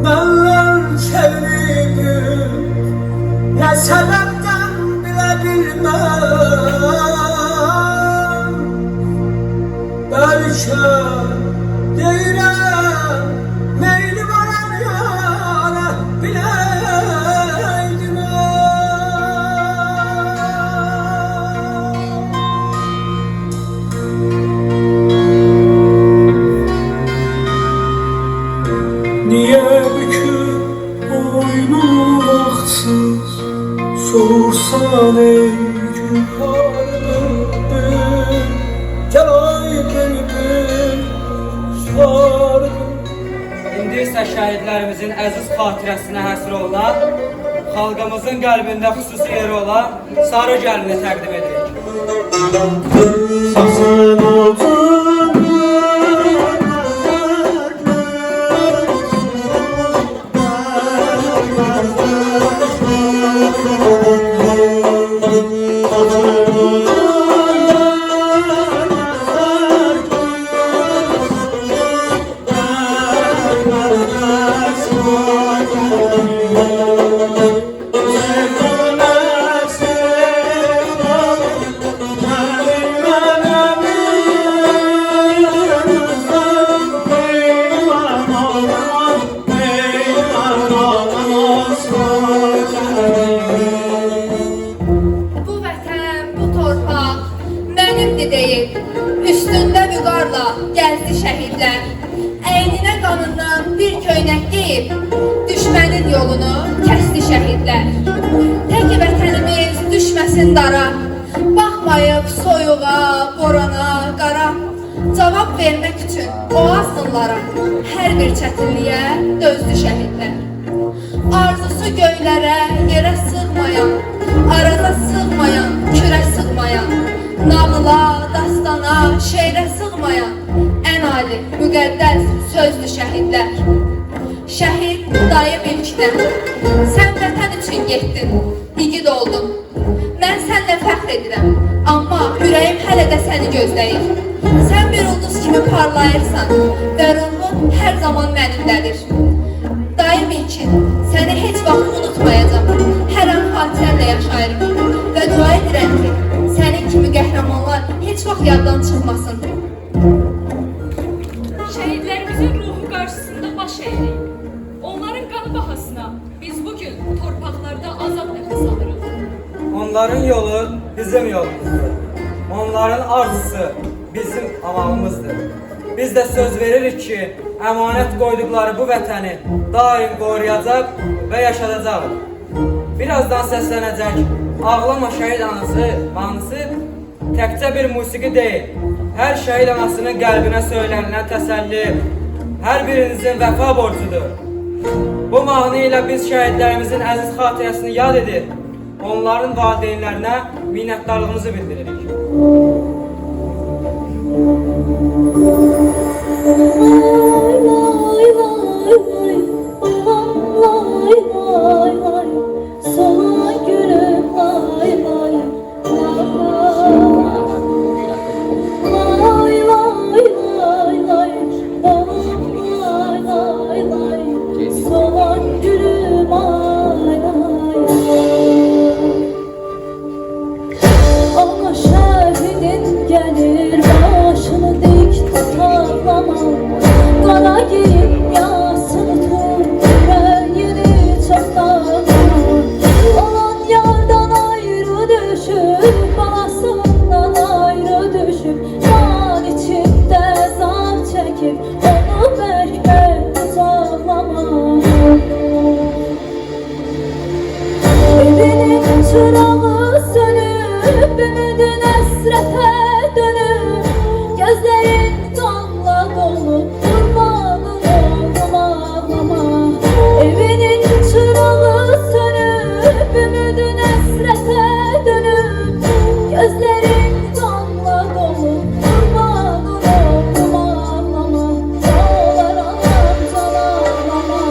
[SPEAKER 9] Mənlər çevirdim, ne sebepten bile bilmem. Belki değilim, meyli var yana bileydim. Niye büküp boynunu baksız sorsan ey gün halimi, gel ay bülbül sarım.
[SPEAKER 1] İndi isə şəhidlərimizin əziz xatirəsinə həsr olunan, xalqımızın qəlbində xüsusi yeri olan Sarı Gəlini təqdim edirik.
[SPEAKER 9] Sazın altın
[SPEAKER 11] Bu vətən, bu torpaq mənimdir deyib, üstündə vüqarla gəldi şəhidlər. Əyninə qanından bir köynək geyib, düşmənin yolunu kəsdi şəhidlər. Təki vətənimiz düşməsin dara, baxmayıb soyuğa, borana, qara. Cavab vermək üçün o azdınlara, hər bir çətinliyə dözdü şəhidlər. Arzusu göylərə, yerə sığmayan, arada sığmayan, kürə sığmayan, nağıla, dastana, şeirə sığmayan, ən ali, müqəddəs sözdü şəhidlər. Şəhid dayım ilkinə, sən vətən üçün getdin, igid oldun. Mən sənlə fəxr edirəm, amma ürəyim hələ də səni gözləyir. Sən bir ulduz kimi parlayırsan və ruhun hər zaman mənimdədir. Daim ilkin, səni heç vaxt unutmayacam. Hər an xatirənlə yaşayırım və dua edirəm ki, sənin kimi qəhrəmanlar heç vaxt yaddan çıxmasın.
[SPEAKER 2] Şəhidlərimizin ruhu qarşısında baş əydik. Onların qanı bahasına biz bugün torpaqlarda azad nəfəs alırıq.
[SPEAKER 1] Onların yolu bizim yolumuzdur. Onların arzusu bizim amalımızdır. Biz də söz veririk ki, əmanət qoyduqları bu vətəni daim qoruyacaq və yaşadacaq. Birazdan səslənəcək Ağlama Şəhid Anası mahnısı təkcə bir musiqi deyil, hər şəhid anasının qəlbinə söylənilən təsəlli, hər birinizin vəfa borcudur. Bu mahnı ilə biz şəhidlərimizin əziz xatirəsini yad edir, onların valideynlərinə minnətdarlığımızı bildiririk.
[SPEAKER 9] Sana gülüm ay ay ay ay.
[SPEAKER 11] ağlama. Qara giyib yasını tut, rəyini çox dağlama. Olan yardan ayrı düşüb, balasından ayrı düşüb, can içində zam çəkib, onu bərk-bərk qucaqlama. Evinin çırağı sönüb, ümidin əsrətə dönüb, gözlərin qanla dolub, qurbanın oldum ağlama. Evinin çırağı sönüb, ümidin əsrətə dönüb, gözlərin qanla dolub, qurbanın oldum ağlama. Dağlar anam can ağlama.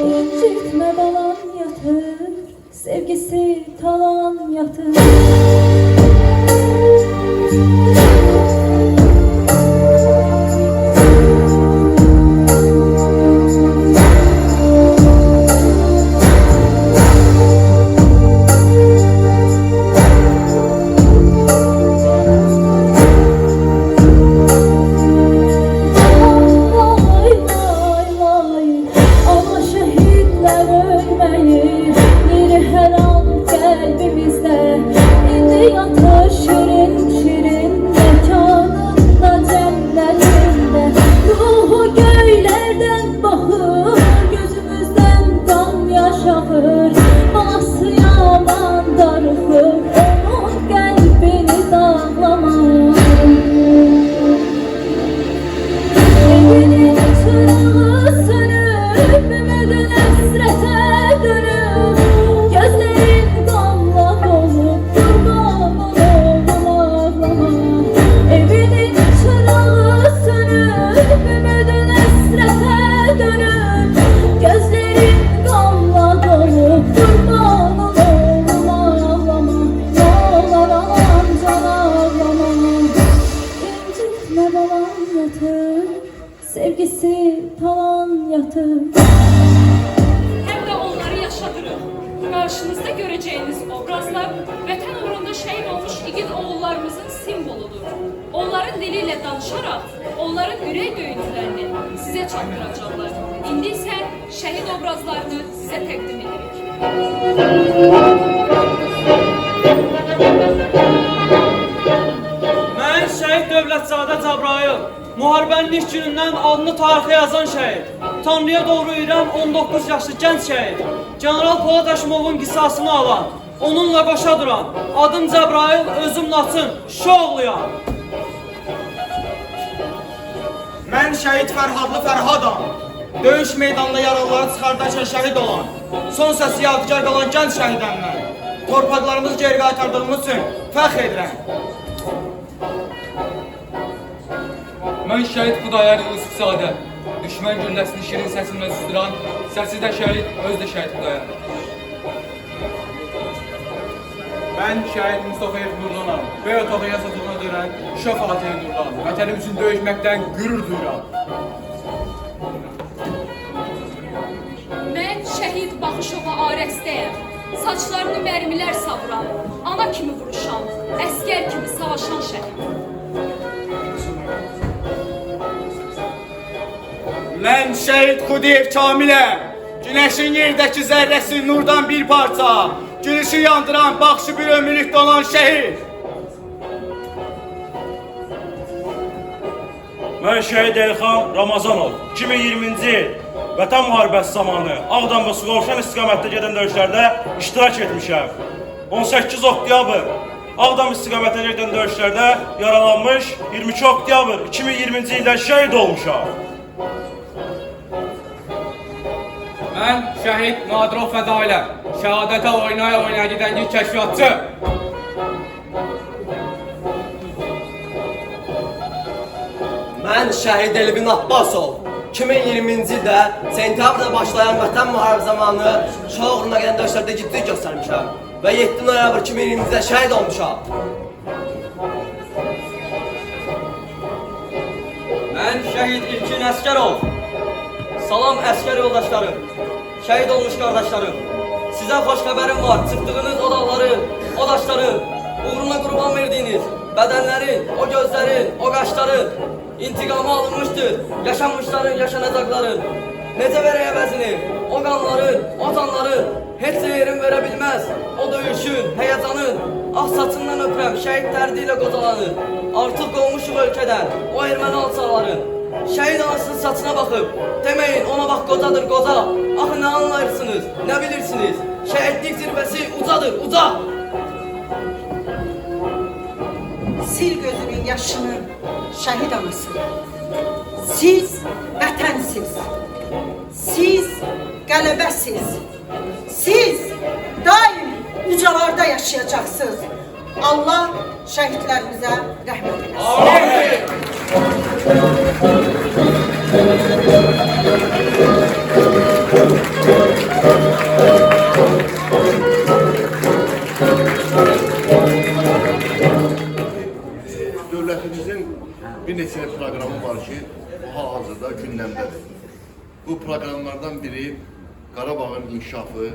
[SPEAKER 11] İncitmə balam yatır, sevgisi talan yatır. Vay vay vay, ama şehitler ölmeyi, yeri her an kalbimizde. İndi yatır şirin şirin mekanında, cennetinde. Ruhu göylerden bakır, gözümüzden kan yaş akır. Balası yaman darıkır, onun kalbini dağlama. Evinin çırağı sönüp, ümidin əsrətə dönüb, gözlərin qanla dolub, qurbanın oldum ağlama. Evinin çırağı sönüp, ümidin əsrətə dönüb, gözlərin qanla dolub, qurbanın oldum ağlama. Yollar anam can ağlama. İncitmə balam yatır, sevgisi talan yatır.
[SPEAKER 2] Hem de onları yaşatırıq. Karşınızda göreceğiniz obrazlar vətən uğrunda şehit olmuş igid oğullarımızın simboludur. Onların diliyle danışarak onların ürək döyüntülerini size çatdıracaqlar. İndi ise şehit obrazlarını size təqdim edirik.
[SPEAKER 5] Mən şəhid Dövlətzadə Cəbrayıl, müharibənin ilk günündən adını tarixə yazan şəhid, Tanrıya doğru yürüyen 19 yaşlı gənc şəhid, General Polad Həşimovun qisasını alan, onunla başa duran, adım Cəbrayıl, özüm Laçın, Şoğluyam.
[SPEAKER 6] Mən şəhid Fərhadlı Fərhadam. Döyüş meydanında yaralıları çıxardarkən şəhid olan, son səsi yadigar qalan gənc şəhidəm mən. Torpaqlarımızı geri qaytardığımız üçün fəxr edirəm.
[SPEAKER 7] Mən şəhid Xudayar Yusufzadə, düşmən gülləsini şirin səsimlə susduran, səsi də şəhid, öz də şəhid Xudayar.
[SPEAKER 13] Mən şəhid Mustafayev Nurlanam. Böy otağa yazıldığına dönən Şah Fatih Nurlan. Vətənim üçün döyüşməkdən qürur duyuram.
[SPEAKER 2] Mən şəhid Baxışova Arəstəyəm. Saçlarını mərmilər savuran, ana kimi vuruşan, əskər kimi savaşan şəhid.
[SPEAKER 4] Mən şəhid Xudiyev Kamiləm. Günəşin yerdəki zərrəsi nurdan bir parça, gülüşü yandıran, baxışı bir ömürlük dolan şəhid.
[SPEAKER 14] Mən şəhid Elxan Ramazanov 2020-ci il Vətən müharibəsi zamanı Ağdam və Suqovuşan istiqamətdə gedən döyüşlərdə iştirak etmişəm. 18 oktyabr Ağdam istiqamətdə gedən döyüşlərdə yaralanmış, 22 oktyabr 2020-ci ildə şəhid olmuşam.
[SPEAKER 7] Mən şəhid Nadirov Fədailəm. Şəhadətə oynaya gedən ilk kəşfiyyatçı.
[SPEAKER 9] Mən şəhid Elvin Abbasov. 2020-ci ildə sentyabrda başlayan vətən müharibəsi zamanı Şah uğruna gedən döyüşlərdə igidlik göstərmişəm və 7 noyabr 2020-ci ildə şəhid olmuşam.
[SPEAKER 8] Mən şəhid İlkin Əskərov. Salam əskər yoldaşlarım, şəhid olmuş qardaşlarım. Sizə xoş xəbərim var. Çıxdığınız o dağları, o daşları, uğruna qurban verdiyiniz
[SPEAKER 9] Bədənlərin, o gözlərin, o qaşların intiqamı alınmışdır. Yaşanmışların, yaşanacaqların. Necə verək əvəzini? O qanların, o canların heç yerin verə bilməz. O döyüşün, həyəcanın, ah saçından öpürəm, şəhid dərdi ilə qocalanır. Artıq qovmuşuq ölkədən, o erməni alçaqların. Şəhid anasının saçına baxıb, deməyin ona bax qocadır qoca. Axı nə anlayırsınız, nə bilirsiniz? Şəhidlik zirvəsi ucadır, uca.
[SPEAKER 10] Sil gözünün yaşını, şəhid anası. Siz vətənsiz. Siz qələbəsiz. Siz daim ucalarda yaşayacaqsınız. Allah şəhidlərimizə rəhmət eləsin.
[SPEAKER 9] Amin.
[SPEAKER 3] Dövlətimizin bir neçə proqramı var ki, hal-hazırda gündəmdədir. Bu proqramlardan biri Qarabağın inkişafı,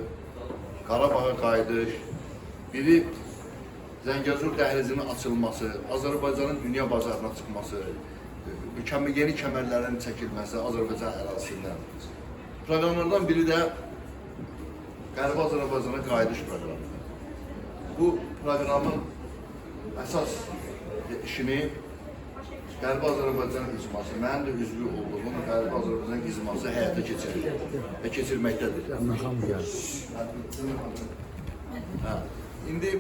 [SPEAKER 3] Qarabağa qayıdış, biri Zəngəzur dəhlizinin açılması, Azərbaycanın dünya bazarına çıxması, yeni kəmərlərin çəkilməsi Azərbaycan ərazisindən. Proqramlardan biri də Qərbi Azərbaycana qayıdış proqramıdır. Bu proqramın əsas işini Qərbi Azərbaycan icması, mənim də üzvü olduğum Qərbi Azərbaycan icması həyata keçirir və keçirməkdədir. İndi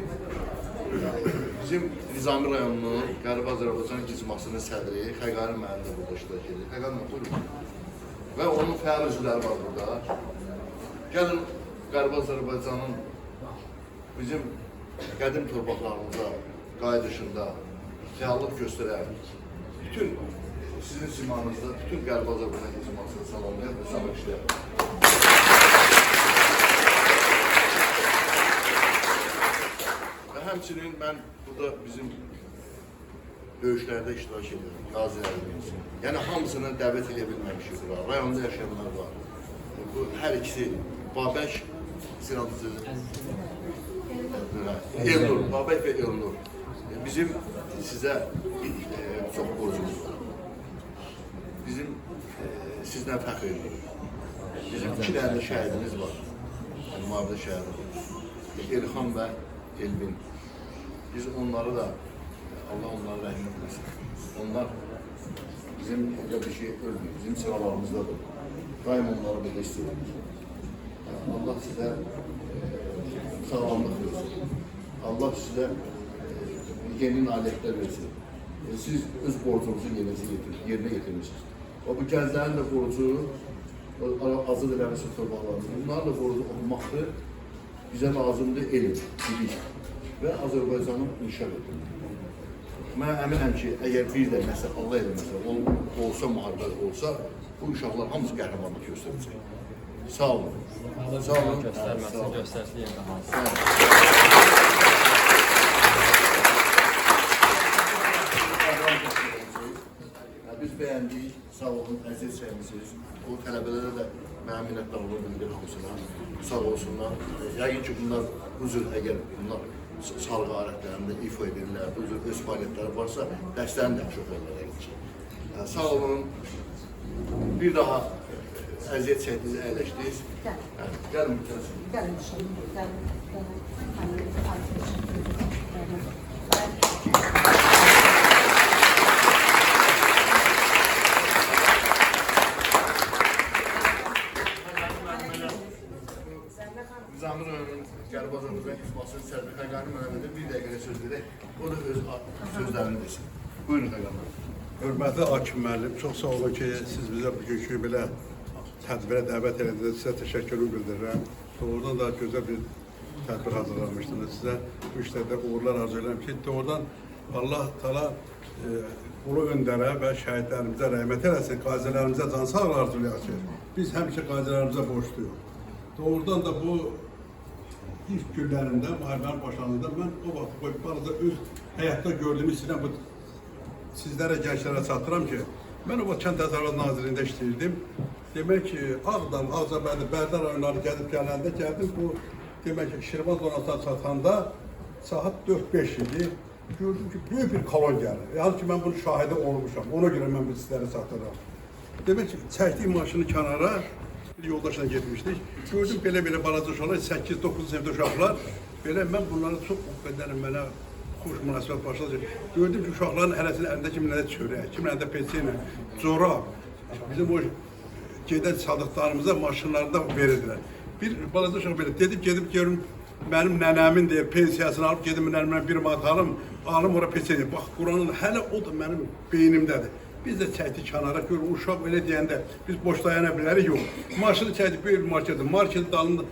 [SPEAKER 3] bizim Nizami rayonunun Qərbi Azərbaycan icmasının sədri Xəqani müəllim də burada iştirak edir. Xəqani müəllim, buyurun. Və onun fəal üzvləri var burada. Gəlin Qərbi Azərbaycanın bizim qədim torpaqlarımıza qayıdışında fəallıq göstərən bütün sizin simanızda bütün Qərbi Azərbaycan icmasını salamlayaq və sabah işləyək. Və həmçinin mən burada bizim döyüşlərdə iştirak edirəm, qazilərimiz. Yəni hamısını dəvət edə bilməmişik bura. Rayonda yaşayanlar var. Bu hər ikisi Babək Sinadlıcı, Elnur, Babək və Elnur. Bizim sizə çox borcumuz var. Bizim sizdən fəxr edirik. Bizim 2 dənə şəhidimiz var. Müharibədə şəhid. Elxan və Elvin. Biz onları da, Allah onları rəhmət etsin. Onlar bizim bir şey ölmüyor, bizim sıralarımızdadır. Daim onları burada istiyoruz. Allah sizə sağlamlıq versin. Allah sizə yeni nailiyyətlər versin. Siz öz borcunuzu yerinə getirmişsiniz. Bu gənclərin də borcu, azad eləməsi torbalarımız, bunların da borcu olmaqdır. Bizə lazımdır elm, bilik və Azərbaycanın inkişaf etməsi. Mən əminəm ki, əgər bir də məsələ Allah eləməsə, olsa, müharibə olsa, bu uşaqlar hamısı qəhrəmanlıq göstərəcək. Sağ olun. Sağ olun.
[SPEAKER 8] Göstərməsin, göstərsin yerdə hansı.
[SPEAKER 3] Biz bəyəndik, sağ olun, əziz çəymişsiniz. O tələbələrə də mənim minnətdarlığımı bildirir hamısına. Sağ olsunlar. Yəqin ki, bunlar bu cür, əgər bunlar sağlığı alətlərində ifa edirlər, bu cür öz fəaliyyətləri varsa, dərslərini də çox əllərə geçir. Sağ olun. Bir daha əziyyət çəkdiniz, əyləşdiniz. Gəlin mütəəssir.
[SPEAKER 10] Gəlin inşallah.
[SPEAKER 3] Nizami rayonunun Qərbi Azərbaycan icmasının sədri Xəqani müəllimədə bir dəqiqədə söz verək. O da öz sözlərini desin. Buyurun Xəqani müəllim.
[SPEAKER 15] Hörmətli Hakim müəllim, çox sağ olun ki, siz bizə bugünkü belə tədbirə dəvət edildiniz. Sizə təşəkkürümü bildirirəm. Doğrudan da gözəl bir tədbir hazırlamışdınız. Sizə bu işlərdə uğurlar arzulayıram ki, doğrudan Allah Taala ulu öndərə və şəhidlərimizə rəhmət eləsin, qazilərimizə can sağlığı arzulayaq ki, biz həmişə qazilərimizə borcluyuq. Doğrudan da bu ilk günlərində, müharibənin başlanğıcında mən o vaxt qoyub bazı öz həyatda gördüyümü istəyirəm, bu sizlərə, gənclərə çatdıram ki, mən o vaxt Kənd Təsərrüfatı Nazirliyində işləyirdim. Demək ki, Ağdam, Ağcabədi, Bərdər rayonları gəlib gəldim, bu demək ki, Şirvan zonasına çatanda saat 4-5 idi. gördüm ki büyük bir kolon gəlir. Yəni ki, mən bunun şahidi olmuşam. Ona görə mən bu sizləri satıram. Demək ki, çəkdiyim maşını kənara, bir yoldaşla getmişdik. Gördüm belə balaca uşaqlar, 8-9 sinifdə uşaqlar. Belə mən bunları çox o qədər mənə xoş münasibət başladı. Gördüm ki, uşaqların hərəsinin əlində kimlərdə çörək, kimlərdə peçenə, corab. Bizim o gedən sadıqlarımıza maşınlarda verirdilər. Bir balaca uşaq belə gedib görüm, mənim nənəmin deyir, pensiyasını alıb gedim nənəmdən bir manat alım ora peçenə. Bax, Quranın hələ o da mənim beynimdədir. Biz də çəkdik kənara, görün uşaq elə deyəndə biz boş dayana bilərik, yox. Maşını çəkdik bir marketdə, marketin dalında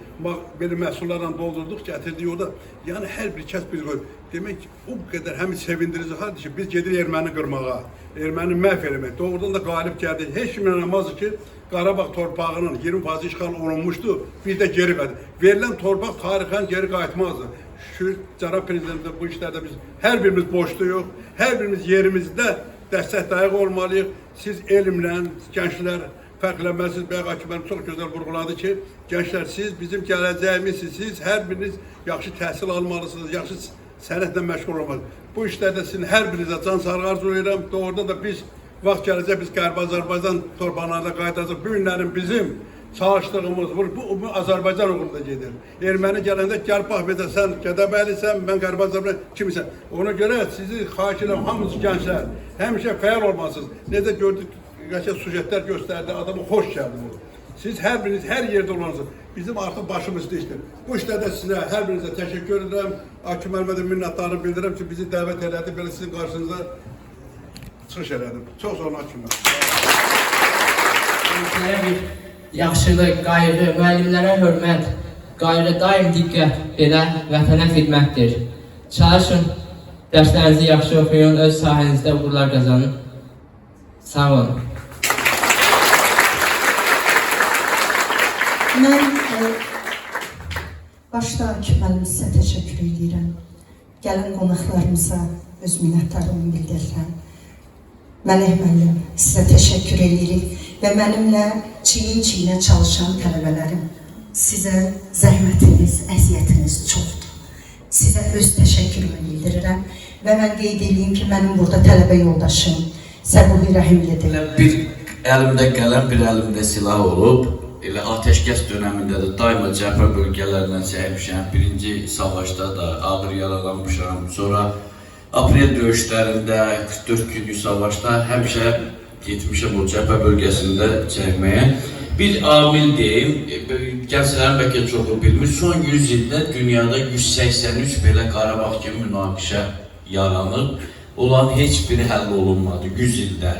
[SPEAKER 15] belə məhsullarla doldurduq, gətirdik orada. Yəni hər bir kəs biz qoyub. Demək ki, o qədər həm sevindirici haldır ki, biz gedirik erməni qırmağa, erməni məhv eləmək. Doğrudan da qalib gəldik. Heç kimin inanmazdı ki, Qarabağ torpağının 20% işğal olunmuşdu, bir də geri verdi. Verilən torpaq tarixən geri qayıtmazdı. Şükür, cənab prezidentə bu işlərdə biz hər birimiz boşluyuq, hər birimiz yerimizdə dəstək dayaq olmalıyıq. Siz elmlə, gənclər fərqlənməsiniz. Bəyə Akif çox gözəl vurğuladı ki, gənclər siz bizim gələcəyimizsiniz. Siz hər biriniz yaxşı təhsil almalısınız, yaxşı sənətlə məşğul olmalısınız. Bu işlərdə sizin hər birinizə can sağlığı arzulayıram. Doğrudan da biz vaxt gələcək, biz Qərbi Azərbaycan torpaqlarına qayıdacaq. Bu günlərin bizim çalışdığımız, bu Azərbaycan uğrunda gedir. Erməni gələndə gəl bax, sən Gədəbəlisən, mən Qərbi Azərbaycan kimisən. Ona görə sizi xahiş edirəm, hamınız gənclər, həmişə fəal olmalısınız. Necə gördük, qəşəng sujetlər göstərdi, adamı xoş gəldi bu. Siz hər biriniz, hər yerdə olmalısınız. Bizim artıq başımızda işdir. Bu işlərdə sizə, hər birinizə təşəkkür edirəm. Akif müəllimə də minnətdarlıq bildirirəm ki, bizi dəvət elədi, belə sizin qarşınızda çıxış elədim. Çox sağ olun Akif müəllim.
[SPEAKER 16] Yaxşılıq, qayğı, müəllimlərə hörmət, qayğı daim diqqət belə vətənə xidmətdir. Çalışın, dərslərinizi yaxşı oxuyun, öz sahənizdə uğurlar qazanın. Sağ olun.
[SPEAKER 10] Mən başda Akif müəllim sizə təşəkkür edirəm. Gəlin qonaqlarımıza öz minnətdarlığımı bildirirəm. Mələk müəllim, sizə təşəkkür edirik və mənimlə çiyin-çiyinə çalışan tələbələrim. Sizə zəhmətiniz, əziyyətiniz çoxdur. Sizə öz təşəkkürümü bildirirəm və mən qeyd edeyim ki, mənim burada tələbə yoldaşım Səbuhi Rəhimlidir.
[SPEAKER 17] Bir əlimdə qələm, bir əlimdə silah olub, elə ateşkəs dönəmində də daima cəbhə bölgələrindən çəkmişəm. Birinci savaşda da ağır yaralanmışam. Sonra aprel döyüşlərində 44 günlük savaşda həmişə getmişəm o cəbhə bölgəsində çəkməyə. Bir amil deyim, gənclərin bəlkə çoxu bilmir, son 100 ildə dünyada 183 belə Qarabağ kimi münaqişə yaranıb. Onların heç biri həll olunmadı 100 ildə.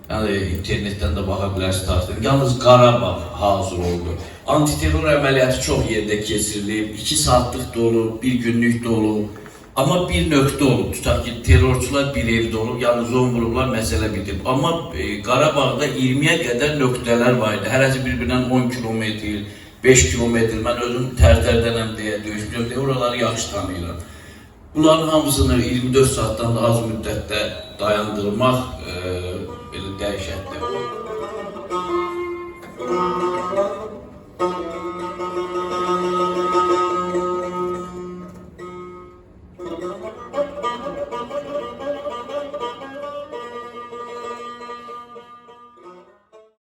[SPEAKER 17] Yəni internetdən də baxa bilərsiniz tarixdən. Yalnız Qarabağ hazır oldu. Antiterror əməliyyatı çox yerdə keçirilib, 2 saatlıq da olub, 1 günlük də olub. Amma bir nöqtə olub, tutaq ki, terrorçular bir evdə olub, yalnız onu vurublar, məsələ bitib. Amma Qarabağda 20-yə qədər nöqtələr var idi. Hərəsi bir-birindən 10 kilometr, 5 kilometr. Mən özüm Tərtərdənəm deyə döyüşmüyorum deyə oraları yaxşı tanıyıram. Bunların hamısını 24 saatdan da az müddətdə dayandırmaq